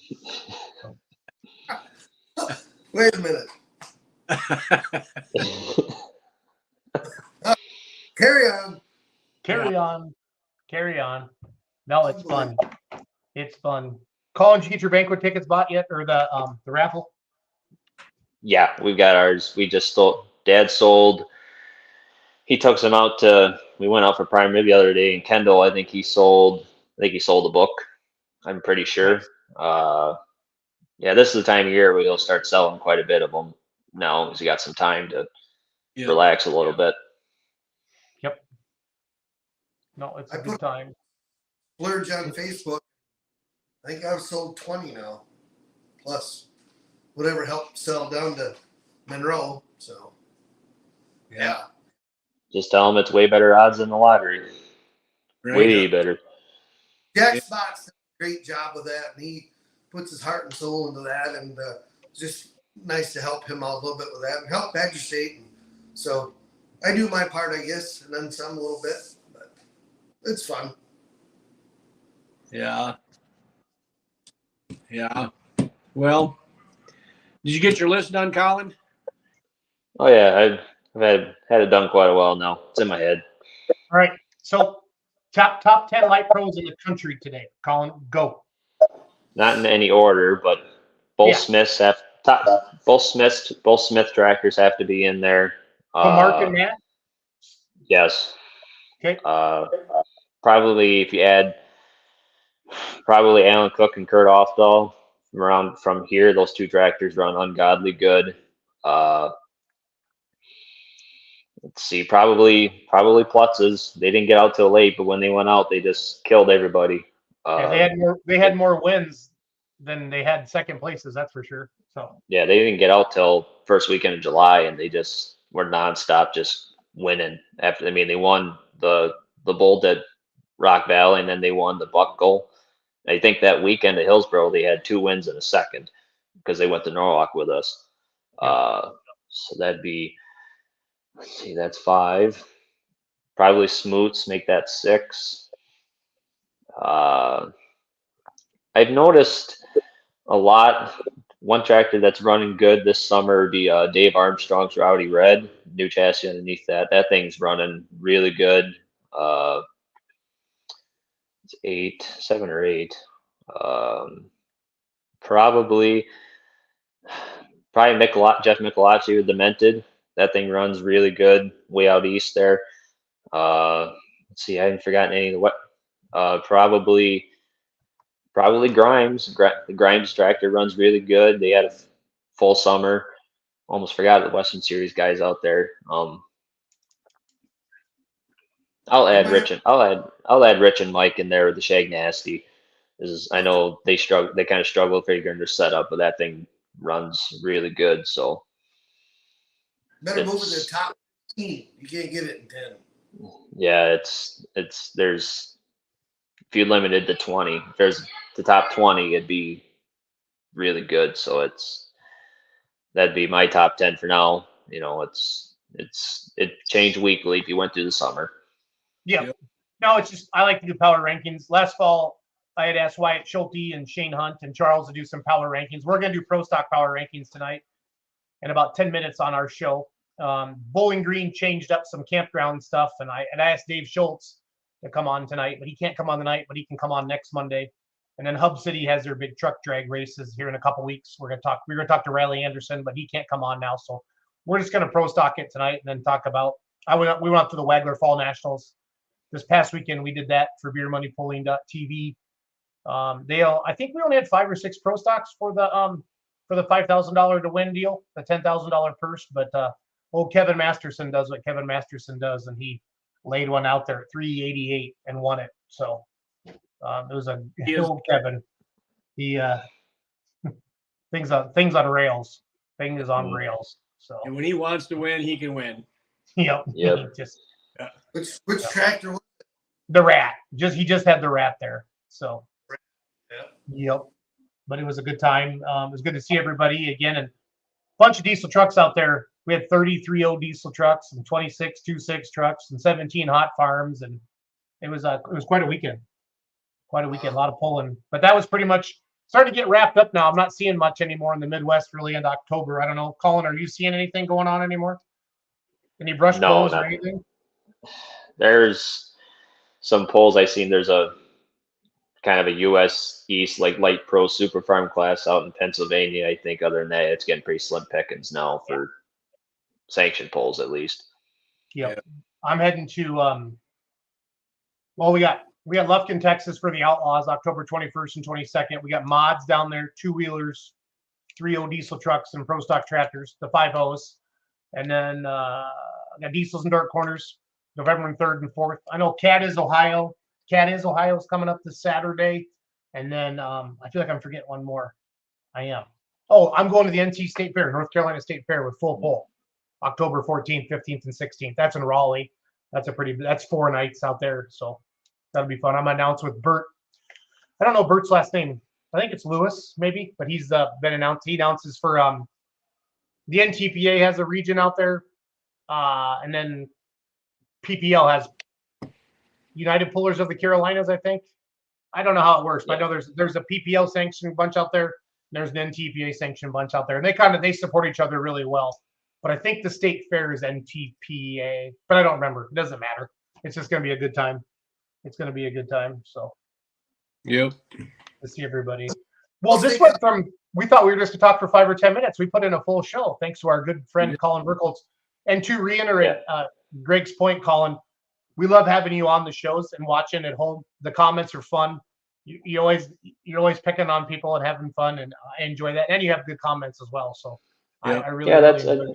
Speaker 4: Wait a minute. Carry on.
Speaker 2: Carry on. Carry on. No, it's fun. It's fun. Colin, did you get your banquet tickets bought yet, or the raffle?
Speaker 5: Yeah, we've got ours. We just sold. Dad sold. He took some out to. We went out for Prime Rib the other day, and Kendall, I think he sold a book. I'm pretty sure. Yeah, this is the time of year where he'll start selling quite a bit of them now, because he got some time to relax a little bit.
Speaker 2: Yep. No, it's a
Speaker 4: I
Speaker 2: good time.
Speaker 4: Splurge on Facebook. I think I've sold 20 now, plus whatever helped sell down to Monroe. So, yeah.
Speaker 5: Just tell him it's way better odds than the lottery.
Speaker 3: Right.
Speaker 5: Way better.
Speaker 4: Jack Spots does a great job with that, and he puts his heart and soul into that, and just nice to help him out a little bit with that and help Badger State. And so I do my part, I guess, and then some a little bit, but it's fun.
Speaker 3: Yeah. Yeah. Well, did you get your list done, Colin?
Speaker 5: Oh yeah, I've had it done quite a while now. It's in my head.
Speaker 2: All right. So top 10 light pros in the country today. Colin, go.
Speaker 5: Not in any order, but both
Speaker 2: Yeah.
Speaker 5: Smiths both Smith tractors have to be in there.
Speaker 2: Mark and Matt.
Speaker 5: Yes.
Speaker 2: Okay.
Speaker 5: Probably if you add probably Alan Cook and Kurt Ofdahl from here, those two tractors run ungodly good. Let's see, probably Plutz's. They didn't get out till late, but when they went out, they just killed everybody.
Speaker 2: Yeah, they had more wins than they had second places, that's for sure. So
Speaker 5: yeah, they didn't get out till first weekend of July, and they just were nonstop, just winning. They won the Bolt at Rock Valley, and then they won the Buckle. I think that weekend at Hillsboro, they had 2 wins in a second because they went to Norwalk with us. So that'd be, let's see, that's 5. Probably Smoots, make that 6. I've noticed a lot. One tractor that's running good this summer would be Dave Armstrong's Rowdy Red. New chassis underneath that. That thing's running really good. It's 7 or 8. Probably Jeff Michelacci with Demented. That thing runs really good way out east there. Let's see, I haven't forgotten any of the probably Grimes. The Grimes tractor runs really good. They had a full summer. Almost forgot the Western Series guys out there. I'll add Rich and I'll add Rich and Mike in there with the Shag Nasty. I know they kind of struggle figuring their setup, but that thing runs really good. So
Speaker 4: Better move it to the
Speaker 5: it's
Speaker 4: top 15. You can't get it in 10.
Speaker 5: yeah, there's if you limited to 20, if there's the top 20, it'd be really good. So that'd be my top 10 for now. You know, it changed weekly if you went through the summer.
Speaker 2: Yeah.
Speaker 3: Yep.
Speaker 2: No, it's just I like to do power rankings. Last fall, I had asked Wyatt Schulte and Shane Hunt and Charles to do some power rankings. We're going to do pro stock power rankings tonight in about 10 minutes on our show. Bowling Green changed up some campground stuff, and I asked Dave Schultz to come on tonight, but he can't come on tonight, but he can come on next Monday. And then Hub City has their big truck drag races here in a couple weeks. We're going to talk to Riley Anderson, but he can't come on now. So we're just going to pro stock it tonight and then talk about, we went up to the Wagler Fall Nationals this past weekend. We did that for beermoneypulling.tv. I think we only had 5 or 6 pro stocks for the $5,000 to win deal, the $10,000 purse. But old Kevin Masterson does what Kevin Masterson does, and he laid one out there at 388 and won it. So it was old Kevin. He things on rails. Thing is on rails. So
Speaker 3: And when he wants to win, he can win.
Speaker 5: Yep.
Speaker 2: Just
Speaker 4: Which tractor was
Speaker 2: the rat. He just had the rat there. So
Speaker 4: Yeah.
Speaker 2: yep. But it was a good time. It was good to see everybody again, and a bunch of diesel trucks out there. We had 33 diesel trucks and 26 2.6 trucks and 17 hot farms, and it was quite a weekend. Quite a weekend, a lot of pulling. But that was pretty much starting to get wrapped up now. I'm not seeing much anymore in the Midwest really in October. I don't know, Colin, are you seeing anything going on anymore? Any brush
Speaker 5: No,
Speaker 2: pulls or
Speaker 5: not-
Speaker 2: anything?
Speaker 5: There's some polls I've seen. There's a kind of a US East like light pro super farm class out in Pennsylvania. I think other than that, it's getting pretty slim pickings now for sanctioned polls at least.
Speaker 2: Yep. I'm heading to well, we got Lufkin, Texas for the Outlaws, October 21st and 22nd. We got mods down there, 2-wheelers, 3.0 diesel trucks and pro stock tractors, the 5.0s. And then I got diesels and dark corners, November 3rd and 4th. I know Cat is Ohio is coming up this Saturday. And then I feel like I'm forgetting one more. I am. Oh, I'm going to the NT State Fair, North Carolina State Fair with full pull, October 14th, 15th, and 16th. That's in Raleigh. That's 4 nights out there. So that'll be fun. I'm announced with Bert. I don't know Bert's last name. I think it's Lewis, maybe, but he's been announced. He announces for the NTPA has a region out there, and then PPL has United Pullers of the Carolinas, I think. I don't know how it works, but I know there's a PPL sanctioned bunch out there. There's an NTPA sanctioned bunch out there, and they support each other really well. But I think the state fair is NTPA, but I don't remember. It doesn't matter. It's just going to be a good time. It's going to be a good time. So
Speaker 3: Yep.
Speaker 2: to see everybody. Well, this went from, we thought we were just to talk for 5 or 10 minutes. We put in a full show thanks to our good friend Colin Burkholz. And to reiterate Greg's point, Colin, we love having you on the shows and watching at home. The comments are fun. You're always picking on people and having fun, and I enjoy that. And you have good comments as well. So I really
Speaker 5: I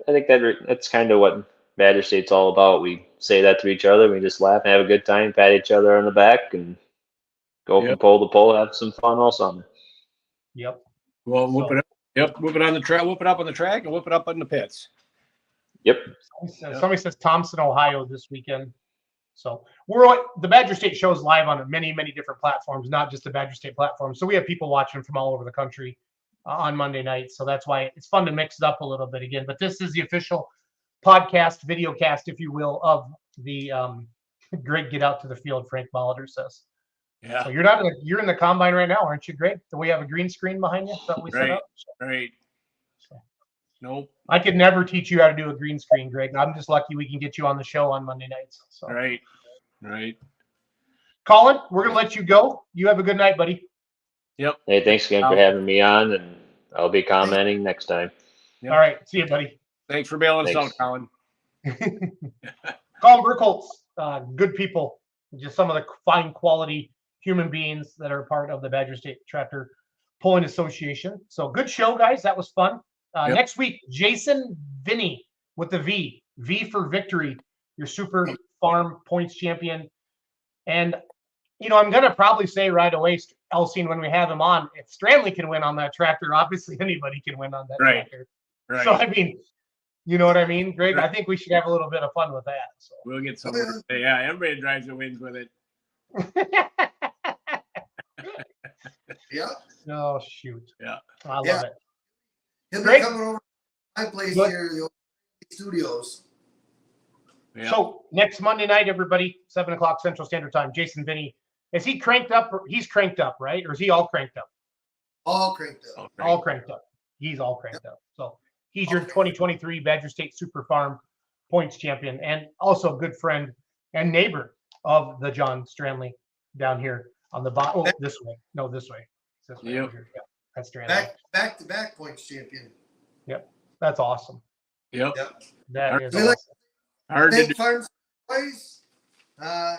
Speaker 5: think that's kind of what Badger State's all about. We say that to each other. We just laugh and have a good time, pat each other on the back, and go from pole to pole, have some fun all summer.
Speaker 2: Yep.
Speaker 3: Well, whoop it up. Yep, whoop it on the track, whoop it up on the track, and whoop it up in the pits.
Speaker 5: Yep.
Speaker 2: Somebody says Thompson, Ohio this weekend. So the Badger State show's live on many, many different platforms, not just the Badger State platform. So we have people watching from all over the country on Monday nights. So that's why it's fun to mix it up a little bit again. But this is the official podcast, video cast, if you will, of the Greg Get Out to the Field, Frank Molitor says.
Speaker 3: Yeah.
Speaker 2: So you're in the combine right now, aren't you, Greg? Do we have a green screen behind you that we set up?
Speaker 3: Right. Nope.
Speaker 2: I could never teach you how to do a green screen, Greg. I'm just lucky we can get you on the show on Monday nights. So.
Speaker 3: Right.
Speaker 2: Colin, we're going to let you go. You have a good night, buddy.
Speaker 3: Yep.
Speaker 5: Hey, thanks again for having me on, and I'll be commenting next time.
Speaker 3: Yep.
Speaker 2: All right. See you, buddy.
Speaker 3: Thanks for bailing us out,
Speaker 5: Thanks.
Speaker 3: Colin.
Speaker 2: Colin Burkholz, good people, just some of the fine quality human beings that are part of the Badger State Tractor Pulling Association. So good show, guys. That was fun. Next week, Jason Vinny with the V for Victory, your super Farm Points Champion. And, I'm going to probably say right away, Elsine, when we have him on, if Stranley can win on that tractor, obviously anybody can win on that
Speaker 3: Right.
Speaker 2: tractor.
Speaker 3: Right.
Speaker 2: So, I mean, you know what I mean, Greg? I think we should have a little bit of fun with that. So.
Speaker 3: We'll get some. Yeah, everybody drives and wins with it.
Speaker 4: Yeah.
Speaker 2: Oh, shoot.
Speaker 3: Yeah.
Speaker 2: I love
Speaker 4: Yeah.
Speaker 2: it.
Speaker 4: He'll be
Speaker 2: Great.
Speaker 4: coming over to my place
Speaker 2: Good.
Speaker 4: here, the old studios.
Speaker 3: Yeah.
Speaker 2: So next Monday night, everybody, 7:00 Central Standard Time. Jason Vinny, is he cranked up? He's cranked up, right? Or is he all cranked up?
Speaker 4: All cranked up.
Speaker 3: Okay.
Speaker 2: All cranked up. He's all cranked up. So he's your
Speaker 4: Okay.
Speaker 2: 2023 Badger State Super Farm Points Champion, and also a good friend and neighbor of the John Stranley down here on the bottom. Oh, this way. No, this way. This way.
Speaker 3: Yep.
Speaker 2: Over here. Yeah, that's Stranley.
Speaker 4: Back to back points champion.
Speaker 2: That's awesome.
Speaker 3: Yep.
Speaker 4: Yep.
Speaker 2: That is
Speaker 4: We like-
Speaker 2: awesome.
Speaker 3: Hard to
Speaker 4: Thank
Speaker 3: do.
Speaker 4: Farms Boys,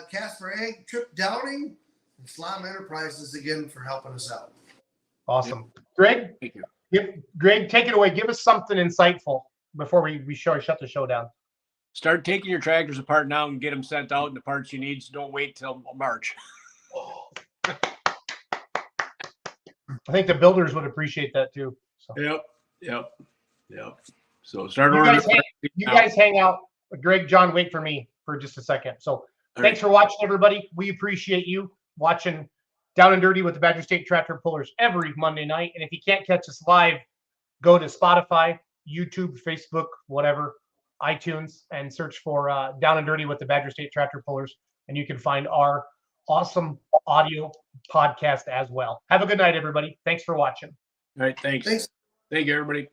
Speaker 4: Casper Egg, Trip Downing, and Slime Enterprises again for helping us out.
Speaker 2: Awesome. Greg,
Speaker 3: Thank you.
Speaker 2: Greg, take it away. Give us something insightful before we shut the show down.
Speaker 3: Start taking your tractors apart now and get them sent out and the parts you need. So don't wait till March.
Speaker 2: I think the builders would appreciate that too. So
Speaker 3: Yep. So start
Speaker 2: you
Speaker 3: ordering.
Speaker 2: guys hang out. Greg, John, wait for me for just a second. So thanks for watching, everybody. We appreciate you watching Down and Dirty with the Badger State Tractor Pullers every Monday night. And if you can't catch us live, go to Spotify, YouTube, Facebook, whatever, iTunes, and search for Down and Dirty with the Badger State Tractor Pullers. And you can find our awesome audio podcast as well. Have a good night, everybody. Thanks for watching.
Speaker 3: All right. Thanks.
Speaker 4: Thanks.
Speaker 3: Thank you, everybody.